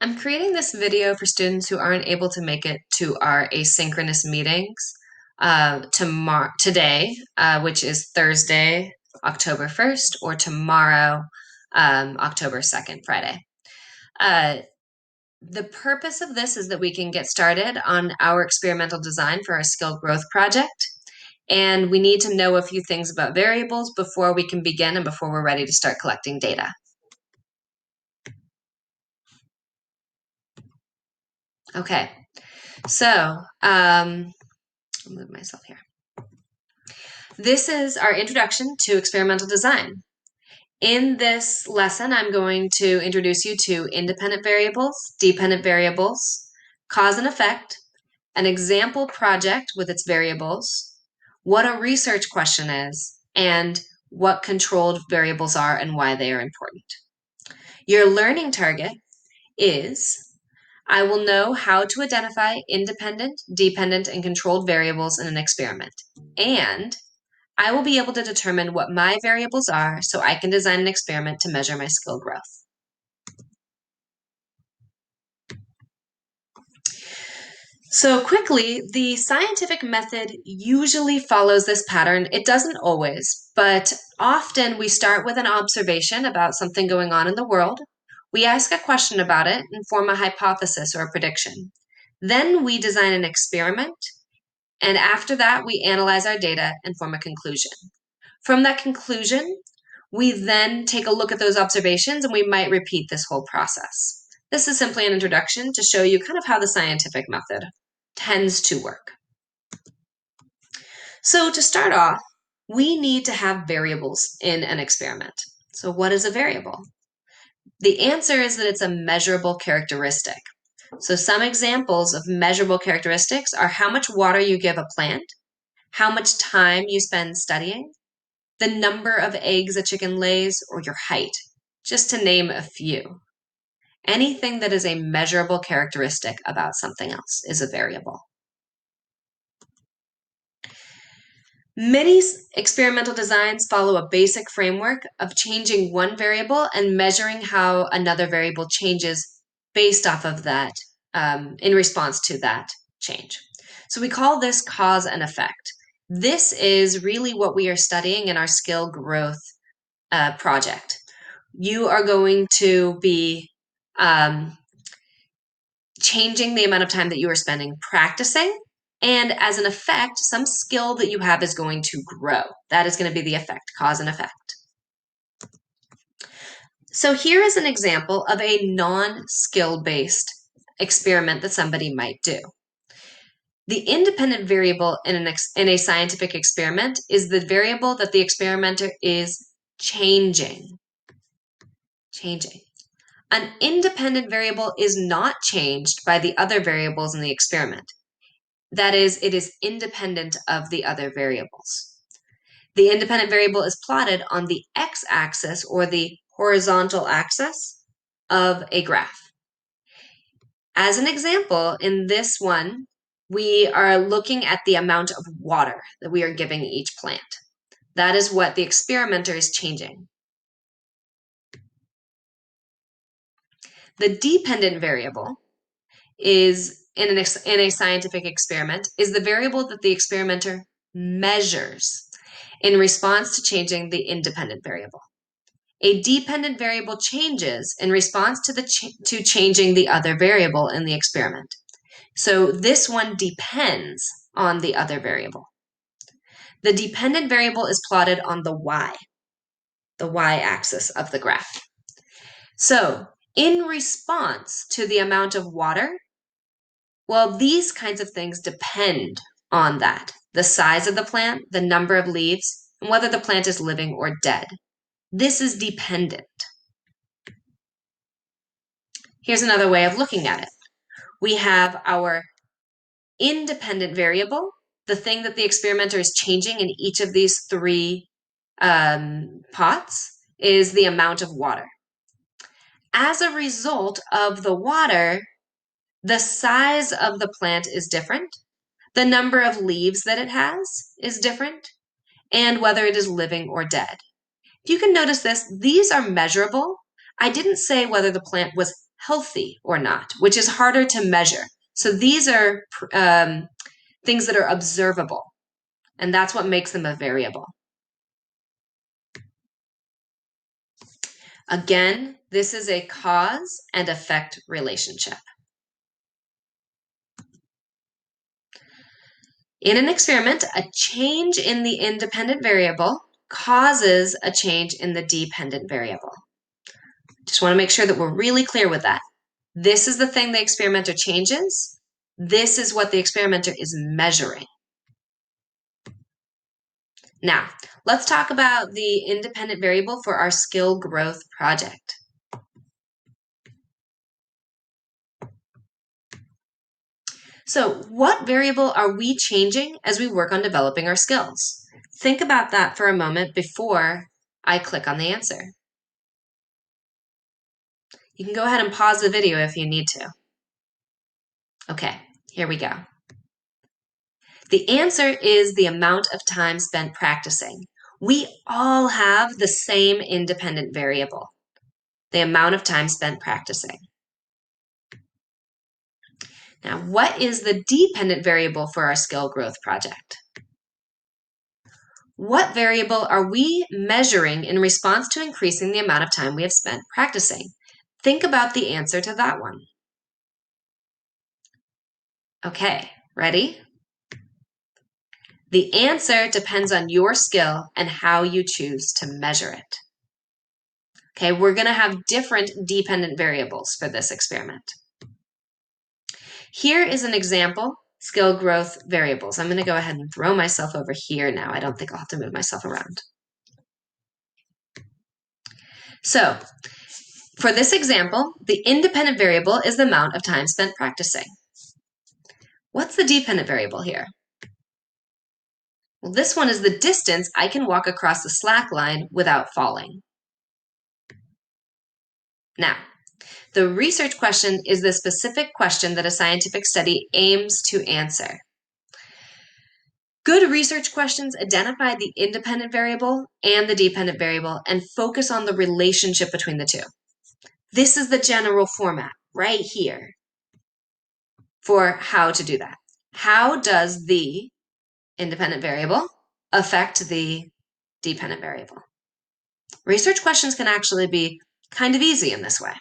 I'm creating this video for students who aren't able to make it to our asynchronous meetings today, which is Thursday, October 1st, or tomorrow, October 2nd, Friday. Uh, the purpose of this is that we can get started on our experimental design for our skill growth project. And we need to know a few things about variables before we can begin and before we're ready to start collecting data. Okay, so I'll move myself here. This is our introduction to experimental design. In this lesson, I'm going to introduce you to independent variables, dependent variables, cause and effect, an example project with its variables, what a research question is, and what controlled variables are and why they are important. Your learning target is I will know how to identify independent, dependent, and controlled variables in an experiment, and I will be able to determine what my variables are so I can design an experiment to measure my skill growth. So quickly, the scientific method usually follows this pattern. It doesn't always, but often we start with an observation about something going on in the world. We ask a question about it and form a hypothesis or a prediction. Then we design an experiment, and after that, we analyze our data and form a conclusion. From that conclusion, we then take a look at those observations and we might repeat this whole process. This is simply an introduction to show you kind of how the scientific method tends to work. So to start off, we need to have variables in an experiment. So what is a variable? The answer is that it's a measurable characteristic. So some examples of measurable characteristics are how much water you give a plant, how much time you spend studying, the number of eggs a chicken lays, or your height, just to name a few. Anything that is a measurable characteristic about something else is a variable. Many experimental designs follow a basic framework of changing one variable and measuring how another variable changes based off of that in response to that change. So we call this cause and effect. This is really what we are studying in our skill growth project. You are going to be changing the amount of time that you are spending practicing, and as an effect, some skill that you have is going to grow. That is going to be the effect, cause and effect. So here is an example of a non-skill-based experiment that somebody might do. The independent variable in a scientific experiment is the variable that the experimenter is changing. An independent variable is not changed by the other variables in the experiment. That is, it is independent of the other variables. The independent variable is plotted on the x-axis or the horizontal axis of a graph. As an example, in this one, we are looking at the amount of water that we are giving each plant. That is what the experimenter is changing. The dependent variable is in a scientific experiment is the variable that the experimenter measures in response to changing the independent variable. A dependent variable changes in response to changing the other variable in the experiment. So this one depends on the other variable. The dependent variable is plotted on the y-axis of the graph. So in response to the amount of water, well, these kinds of things depend on that. The size of the plant, the number of leaves, and whether the plant is living or dead. This is dependent. Here's another way of looking at it. We have our independent variable, the thing that the experimenter is changing in each of these three pots is the amount of water. As a result of the water, the size of the plant is different, the number of leaves that it has is different, and whether it is living or dead. If you can notice this, these are measurable. I didn't say whether the plant was healthy or not, which is harder to measure. So these are things that are observable, and that's what makes them a variable. Again, this is a cause and effect relationship. In an experiment, a change in the independent variable causes a change in the dependent variable. Just want to make sure that we're really clear with that. This is the thing the experimenter changes. This is what the experimenter is measuring. Now, let's talk about the independent variable for our skill growth project. So, what variable are we changing as we work on developing our skills? Think about that for a moment before I click on the answer. You can go ahead and pause the video if you need to. Okay, here we go. The answer is the amount of time spent practicing. We all have the same independent variable, the amount of time spent practicing. Now, what is the dependent variable for our skill growth project? What variable are we measuring in response to increasing the amount of time we have spent practicing? Think about the answer to that one. Okay, ready? The answer depends on your skill and how you choose to measure it. Okay, we're going to have different dependent variables for this experiment. Here is an example, skill growth variables. I'm going to go ahead and throw myself over here now. I don't think I'll have to move myself around. So, for this example, the independent variable is the amount of time spent practicing. What's the dependent variable here? Well, this one is the distance I can walk across the slack line without falling. Now, the research question is the specific question that a scientific study aims to answer. Good research questions identify the independent variable and the dependent variable and focus on the relationship between the two. This is the general format right here for how to do that. How does the independent variable affect the dependent variable? Research questions can actually be kind of easy in this way.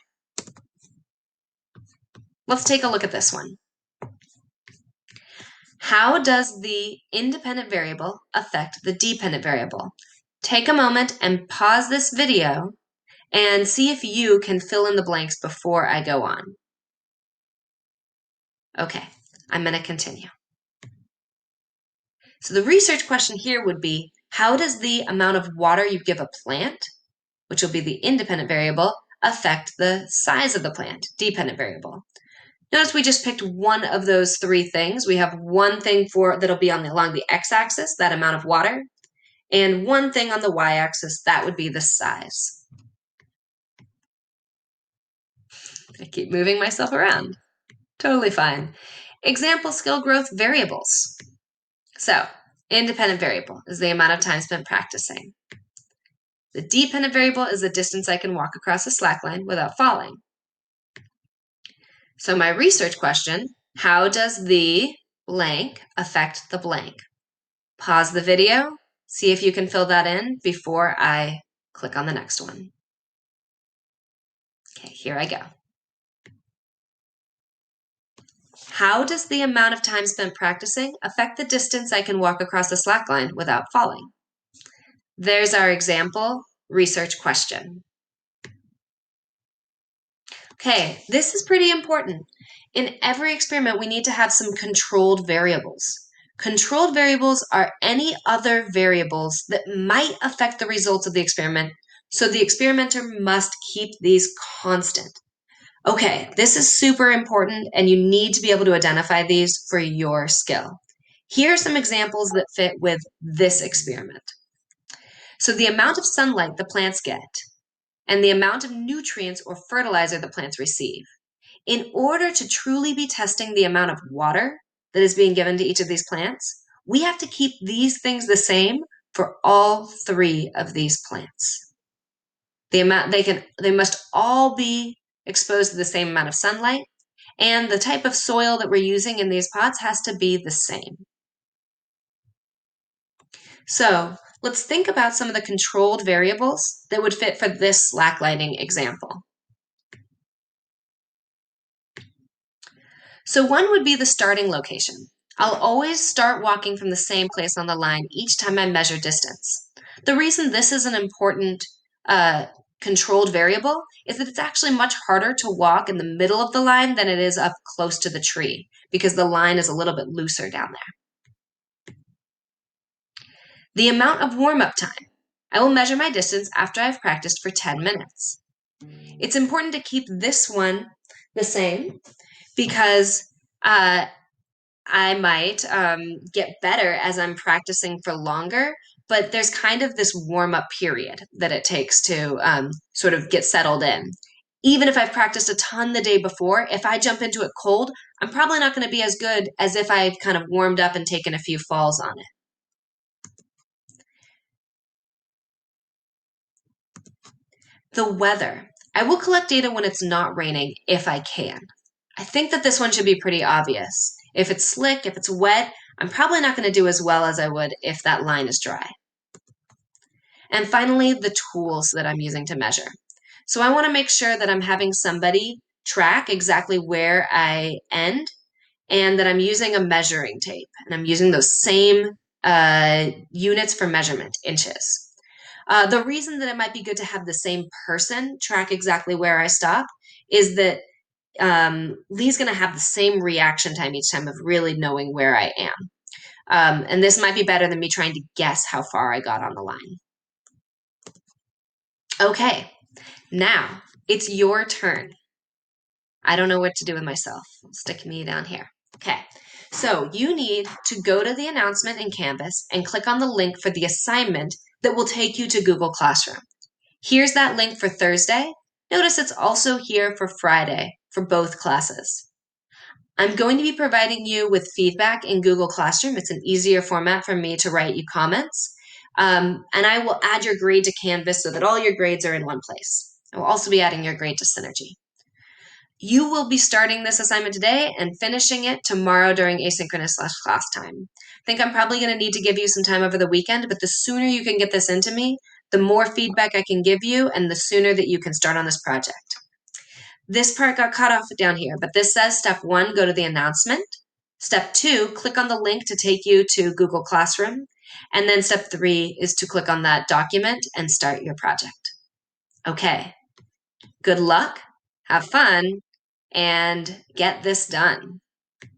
Let's take a look at this one. How does the independent variable affect the dependent variable? Take a moment and pause this video and see if you can fill in the blanks before I go on. Okay, I'm going to continue. So the research question here would be, how does the amount of water you give a plant, which will be the independent variable, affect the size of the plant, dependent variable? Notice we just picked one of those three things. We have one thing that'll be along the x-axis, that amount of water, and one thing on the y-axis, that would be the size. I keep moving myself around. Totally fine. Example skill growth variables. So, independent variable is the amount of time spent practicing. The dependent variable is the distance I can walk across a slack line without falling. So my research question, how does the blank affect the blank? Pause the video, see if you can fill that in before I click on the next one. Okay, here I go. How does the amount of time spent practicing affect the distance I can walk across the slack line without falling? There's our example research question. Okay, this is pretty important. In every experiment, we need to have some controlled variables. Controlled variables are any other variables that might affect the results of the experiment, so the experimenter must keep these constant. Okay, this is super important, and you need to be able to identify these for your skill. Here are some examples that fit with this experiment. So the amount of sunlight the plants get, and the amount of nutrients or fertilizer the plants receive. In order to truly be testing the amount of water that is being given to each of these plants, we have to keep these things the same for all three of these plants. They must all be exposed to the same amount of sunlight, and the type of soil that we're using in these pots has to be the same. So let's think about some of the controlled variables that would fit for this slack lighting example. So one would be the starting location. I'll always start walking from the same place on the line each time I measure distance. The reason this is an important uh, controlled variable is that it's actually much harder to walk in the middle of the line than it is up close to the tree because the line is a little bit looser down there. The amount of warm-up time. I will measure my distance after I've practiced for 10 minutes. It's important to keep this one the same because I might get better as I'm practicing for longer, but there's kind of this warm up period that it takes to sort of get settled in. Even if I've practiced a ton the day before, if I jump into it cold, I'm probably not going to be as good as if I've kind of warmed up and taken a few falls on it. The weather. I will collect data when it's not raining if I can. I think that this one should be pretty obvious. If it's slick, if it's wet, I'm probably not going to do as well as I would if that line is dry. And finally, the tools that I'm using to measure. So I want to make sure that I'm having somebody track exactly where I end and that I'm using a measuring tape and I'm using those same units for measurement, inches. The reason that it might be good to have the same person track exactly where I stop is that Lee's going to have the same reaction time each time of really knowing where I am. And this might be better than me trying to guess how far I got on the line. Okay, now it's your turn. I don't know what to do with myself. Stick me down here. Okay, so you need to go to the announcement in Canvas and click on the link for the assignment that will take you to Google Classroom. Here's that link for Thursday. Notice it's also here for Friday for both classes. I'm going to be providing you with feedback in Google Classroom. It's an easier format for me to write you comments. And I will add your grade to Canvas so that all your grades are in one place. I will also be adding your grade to Synergy. You will be starting this assignment today and finishing it tomorrow during asynchronous/class time. I think I'm probably going to need to give you some time over the weekend, but the sooner you can get this into me, the more feedback I can give you, and the sooner that you can start on this project. This part got cut off down here, but this says step 1, go to the announcement. Step 2, click on the link to take you to Google Classroom. And then step 3 is to click on that document and start your project. Okay, good luck, have fun, and get this done.